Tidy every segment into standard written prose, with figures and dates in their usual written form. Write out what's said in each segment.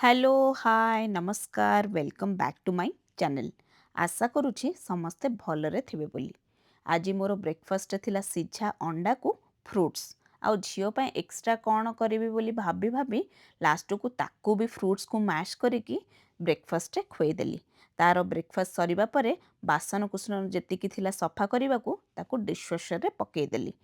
Hello hi नमस्कार welcome back to my channel. आशा करुछि समस्ते भलरे थिबे बोली। आज मोर ब्रेकफास्ट थिला सिझा अंडा को फ्रूट्स आउ झियो ପାଇଁ एक्स्ट्रा कौन करिवि बोली भाबी भाबी लास्ट को ताकू भी फ्रूट्स को मैश करिकी ब्रेकफास्ट खुई देली। तार ब्रेकफास्ट सरिबा परे बासन कुसन जेतिकी थिला सफा करने ताकू डिशवॉशर रे पकई देली।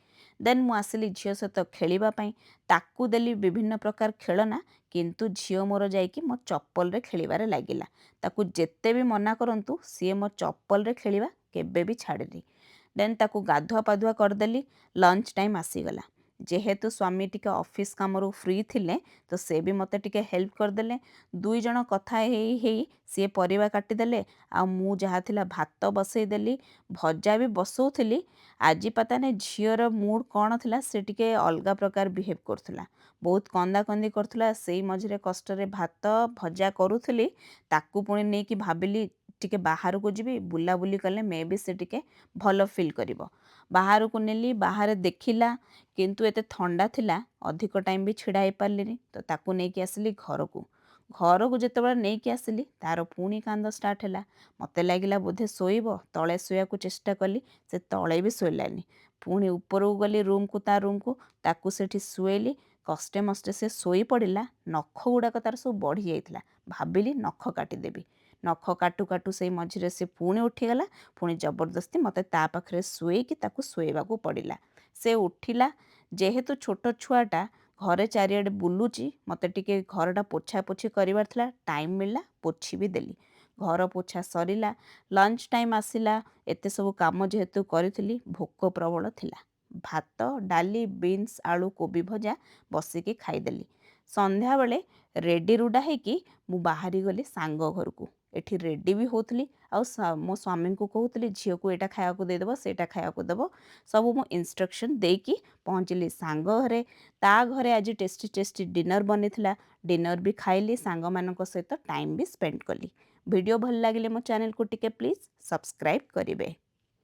देन मु आसिली झियो सहित खेलिबा ପାଇଁ ताकू देली विभिन्न प्रकार खेलना, किंतु झियो मोर जाइकी मो चप्पल रे खेलिबारे लागिला। ताकू जेते भी मना करंतु सीए मो चप्पल रे खेलिबा केबे भी छाड़ेनी। देन ताकू गाधुआ पाधुआ करदेली। Lunch time आसीगला। जेहेतु स्वामी टिके ऑफिस कामरू फ्री थिले तो से भी मते टिके हेल्प करदेले। दुई जण कथा हेई हेई सी परिवा काटिदेले। आ मु जहा थिला भात बसई देली, भजा भी बसौथिली। आज पता नहीं झीर मूड कौन थिला, से टिके अलगा प्रकार बिहेव करथुला। बहुत कंदा कंदी करथुला। सेई मझिरे कष्टरे भात भजा करूथली। ताकू पुणी नहीं कि भाबिली टिके बाहर को जीवी बुलाबुली कले मे भी से टिके भल फिल करिवो। बाहर को नेली, बाहर देखिला किंतु एते ठंडा थिला अधिक टाइम भी छिड़ा ही पारलिनी। तो ताकू नहीं कि आसिली घर को जितेबाला नहीं कि आसिली तार पुणी कांद स्टार्ट है। मते लगिला बोधे शोइबो, तले शोया को चेष्टा कली, से तले भी शोइलानी। पुणी ऊपर को गली रूम को, ता रूम को ताकू सेठी शुएली। कष्टे मष्टे से शोई पड़ा। नख गुड़ाक तार सब बढ़ी जाइथिला। भाबिली नख काटिदेवी। नख काटू काटू से मझिरे से पुणी उठीगला। पुणी जबरदस्ती मते ता पाखरे शुएकी ताकू शुएबाकू पड़िला। से उठिला। जेहेतु छोट छुआटा घरे चारिआडे बुलुची, मते टिके घरटा पोछा पोछी करिवार थिला। टाइम मिलला, पोछी भी देली। घर पोछा सरिला। Lunch time आसिला। एते सब काम जेहेतु करिथिली, भोक प्रबल थिला। भात डाली बीन्स आलू कोबी भजा बसिकी खाईदेली। संध्या बेले रेडी रुडा होइकी मु बाहरी गली सांग घर को। एठी रेडी भी होतली। मो स्वामी को कहूतली झील को एटा खाया को देदेव, सेटा खाया को देव। सब मु इंस्ट्रक्शन देकी पहुँचली सांग घरे। ता घरे आज टेस्टी टेस्टी डिनर बनी थिला। डिनर भी खाइली, सांग मानक सहित टाइम भी स्पेंड कली। वीडियो भल लगिले मो चैनल को टिके प्लीज सब्सक्राइब करिवे।